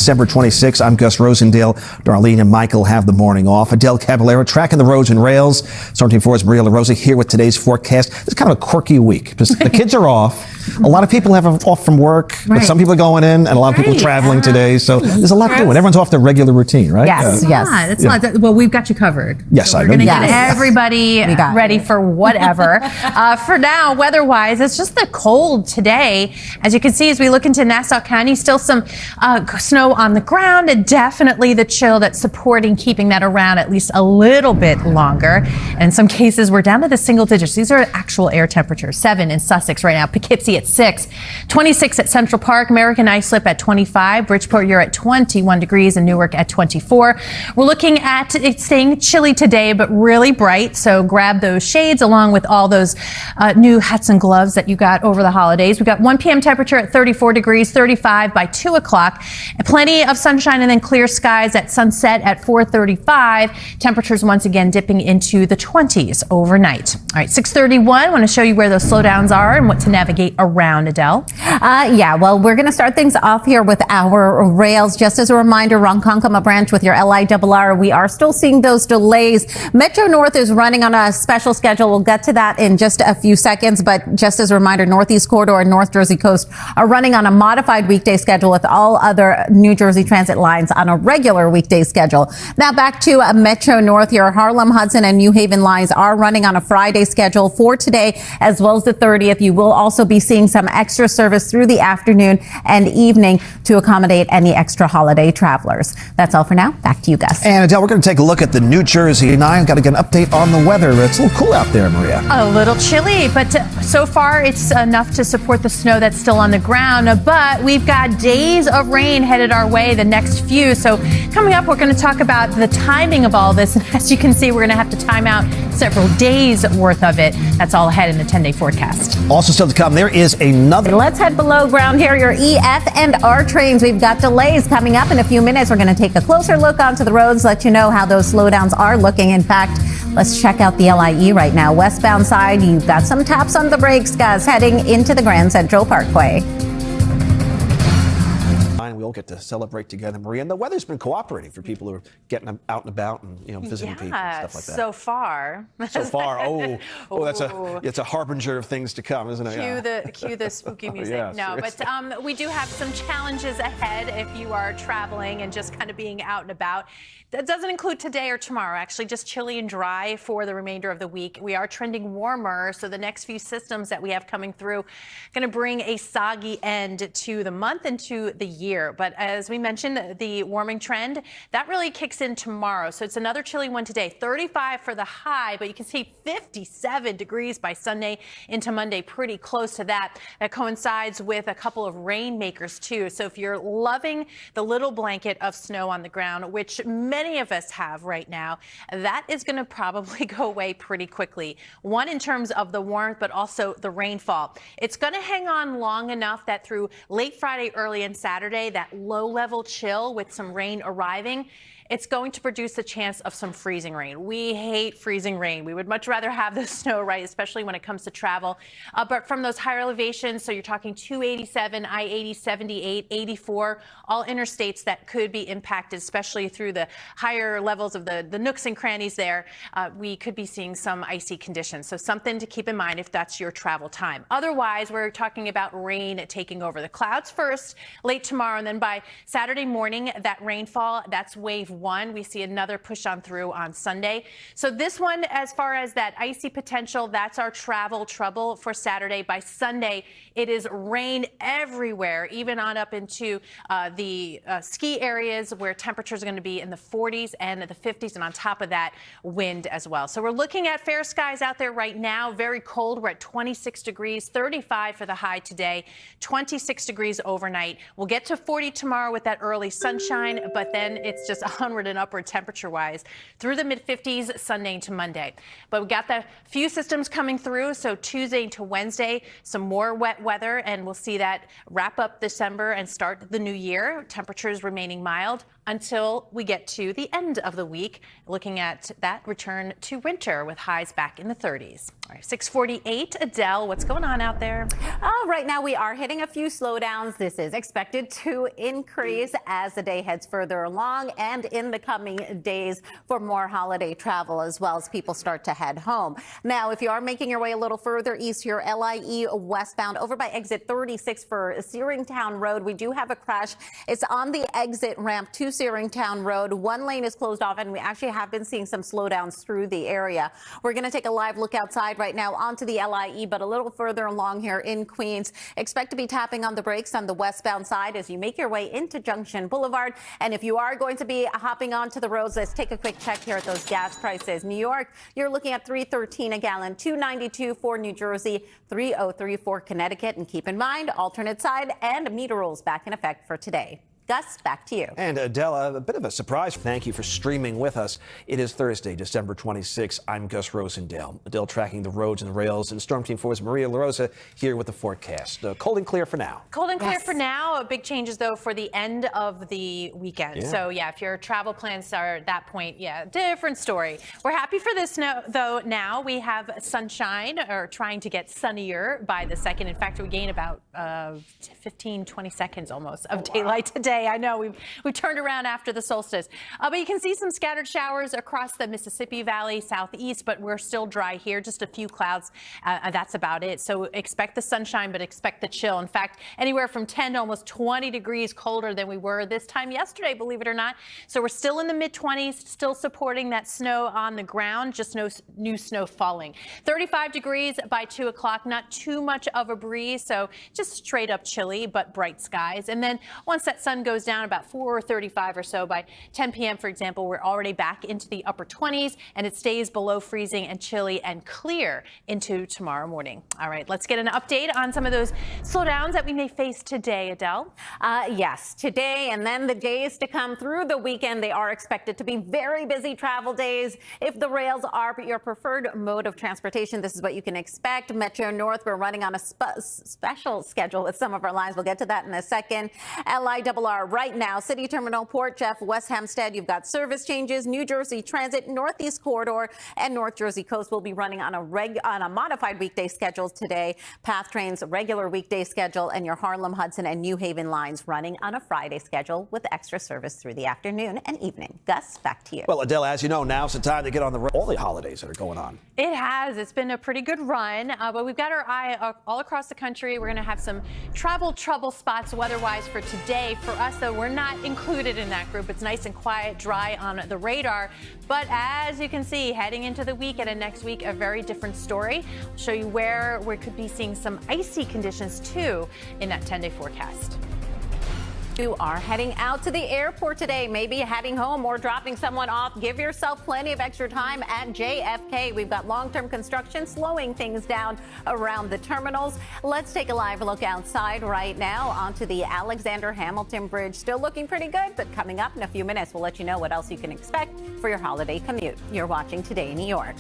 December 26th. I'm Gus Rosendale. Darlene and Michael have the morning off. Adelle Caballero tracking the roads and rails. Storm 4's Maria LaRosa here with today's forecast. It's kind of a quirky week because the kids are off. A lot of people have off from work, but some people are going in, and a lot of people traveling today. So there's a lot doing. Everyone's off their regular routine, right? Yes, It's a lot. Well, we've got you covered. Yes, so I know. We're going to get everybody ready for whatever. For now, weather-wise, it's just the cold today. As you can see, as we look into Nassau County, still some snow on the ground, and definitely the chill that's supporting keeping that around at least a little bit longer. And in some cases, we're down to the single digits. These are actual air temperatures. 7 in Sussex right now, Poughkeepsie at 6, 26 at Central Park, American Islip at 25, Bridgeport, you're at 21 degrees, and Newark at 24. We're looking at it staying chilly today, but really bright. So grab those shades along with all those new hats and gloves that you got over the holidays. We've got 1 p.m. temperature at 34 degrees, 35 by 2 o'clock. Plenty of sunshine and then clear skies at sunset at 4:35. Temperatures once again dipping into the 20s overnight. All right, 6:31. I want to show you where those slowdowns are and what to navigate around, Adele. Well, we're going to start things off here with our rails. Just as a reminder, Ronkonkoma branch with your LIRR, we are still seeing those delays. Metro North is running on a special schedule. We'll get to that in just a few seconds. But just as a reminder, Northeast Corridor and North Jersey Coast are running on a modified weekday schedule with all other New Jersey Transit lines on a regular weekday schedule. Now back to Metro North. Your Harlem, Hudson, and New Haven lines are running on a Friday schedule for today as well as the 30th. You will also be seeing some extra service through the afternoon and evening to accommodate any extra holiday travelers. That's all for now. Back to you, Gus. And Adele, we're going to take a look at the New Jersey 9. Got to get an update on the weather. It's a little cool out there, Maria. A little chilly, but so far it's enough to support the snow that's still on the ground. But we've got days of rain headed our way the next few. So coming up, we're going to talk about the timing of all this. And as you can see, we're going to have to time out several days worth of it. That's all ahead in the 10-day forecast. Also still to come, there is another. Let's head below ground here. Your EF and R trains. We've got delays coming up in a few minutes. We're going to take a closer look onto the roads, let you know how those slowdowns are looking. In fact, let's check out the LIE right now. Westbound side, you've got some taps on the brakes, guys, heading into the Grand Central Parkway. We all get to celebrate together, Maria. And the weather's been cooperating for people who are getting out and about and visiting people and stuff like that. So far. So far. It's a harbinger of things to come, isn't it? Cue the spooky music. Yes, no, but we do have some challenges ahead if you are traveling and just kind of being out and about. That doesn't include today or tomorrow, actually, just chilly and dry for the remainder of the week. We are trending warmer, so the next few systems that we have coming through going to bring a soggy end to the month and to the year. But as we mentioned, the warming trend, that really kicks in tomorrow. So it's another chilly one today, 35 for the high, but you can see 57 degrees by Sunday into Monday, pretty close to that. That coincides with a couple of rainmakers too. So if you're loving the little blanket of snow on the ground, which many of us have right now, that is going to probably go away pretty quickly. One, in terms of the warmth, but also the rainfall. It's going to hang on long enough that through late Friday, early and Saturday, that low-level chill with some rain arriving, it's going to produce a chance of some freezing rain. We hate freezing rain. We would much rather have the snow, right, especially when it comes to travel. But from those higher elevations, so you're talking 287, I-80, 78, 84, all interstates that could be impacted, especially through the higher levels of the nooks and crannies there. We could be seeing some icy conditions. So something to keep in mind if that's your travel time. Otherwise, we're talking about rain taking over. The clouds first, late tomorrow, and then by Saturday morning, that rainfall, that's wave 1. We see another push on through on Sunday. So this one, as far as that icy potential, that's our travel trouble for Saturday. By Sunday, it is rain everywhere, even on up into the ski areas where temperatures are going to be in the 40s and the 50s, and on top of that, wind as well. So we're looking at fair skies out there right now. Very cold. We're at 26 degrees, 35 for the high today, 26 degrees overnight. We'll get to 40 tomorrow with that early sunshine, but then it's just onward and upward temperature-wise through the mid-50s Sunday to Monday. But we got the few systems coming through, so Tuesday to Wednesday, some more wet weather, and we'll see that wrap up December and start the new year. Temperatures remaining mild until we get to the end of the week, looking at that return to winter with highs back in the 30s. All right, 6:48, Adele, what's going on out there? Right now we are hitting a few slowdowns. This is expected to increase as the day heads further along and in the coming days for more holiday travel as well as people start to head home. Now, if you are making your way a little further east here, LIE westbound over by exit 36 for Searingtown Road, we do have a crash. It's on the exit ramp to Searingtown Road. One lane is closed off, and we actually have been seeing some slowdowns through the area. We're going to take a live look outside right now onto the LIE, but a little further along here in Queens. Expect to be tapping on the brakes on the westbound side as you make your way into Junction Boulevard. And if you are going to be hopping onto the roads, let's take a quick check here at those gas prices. New York, you're looking at $3.13 a gallon, $2.92 for New Jersey, $3.03 for Connecticut. And keep in mind, alternate side and meter rules back in effect for today. Gus, back to you. And Adelle, a bit of a surprise. Thank you for streaming with us. It is Thursday, December 26th. I'm Gus Rosendale. Adelle tracking the roads and rails, and Storm Team 4's Maria LaRosa here with the forecast. Cold and clear for now. Cold and clear for now. Big changes, though, for the end of the weekend. Yeah. So, yeah, if your travel plans are at that point, yeah, different story. We're happy for this, though. Now we have sunshine, or trying to get sunnier by the second. In fact, we gain about 15, 20 seconds almost of daylight today. I know we turned around after the solstice, but you can see some scattered showers across the Mississippi Valley southeast, but we're still dry here, just a few clouds. That's about it. So expect the sunshine, but expect the chill. In fact, anywhere from 10 to almost 20 degrees colder than we were this time yesterday, believe it or not. So we're still in the mid-20s, still supporting that snow on the ground, just no new snow falling. 35 degrees by 2 o'clock, not too much of a breeze, so just straight up chilly, but bright skies. And then once that sun goes down about 4:35 or so by 10 p.m., for example, we're already back into the upper 20s, and it stays below freezing and chilly and clear into tomorrow morning. All right, let's get an update on some of those slowdowns that we may face today, Adelle. Yes, today and then the days to come through the weekend, they are expected to be very busy travel days. If the rails are your preferred mode of transportation, this is what you can expect. Metro North, we're running on a special schedule with some of our lines. We'll get to that in a second. LIRR right now, City Terminal, Port Jeff, West Hempstead, you've got service changes. New Jersey Transit, Northeast Corridor, and North Jersey Coast will be running on a modified weekday schedule today. Path Trains, regular weekday schedule, and your Harlem, Hudson, and New Haven lines running on a Friday schedule with extra service through the afternoon and evening. Gus, back to you. Well, Adelle, as you know, now's the time to get on the road. All the holidays that are going on. It has. It's been a pretty good run, but we've got our eye all across the country. We're going to have some travel trouble spots weather-wise for today. For us, though, we're not included in that group. It's nice and quiet, dry on the radar. But as you can see, heading into the weekend and next week, a very different story. I'll show you where we could be seeing some icy conditions, too, in that 10-day forecast. You are heading out to the airport today, maybe heading home or dropping someone off. Give yourself plenty of extra time at JFK. We've got long-term construction slowing things down around the terminals. Let's take a live look outside right now onto the Alexander Hamilton Bridge. Still looking pretty good, but coming up in a few minutes, we'll let you know what else you can expect for your holiday commute. You're watching Today New York.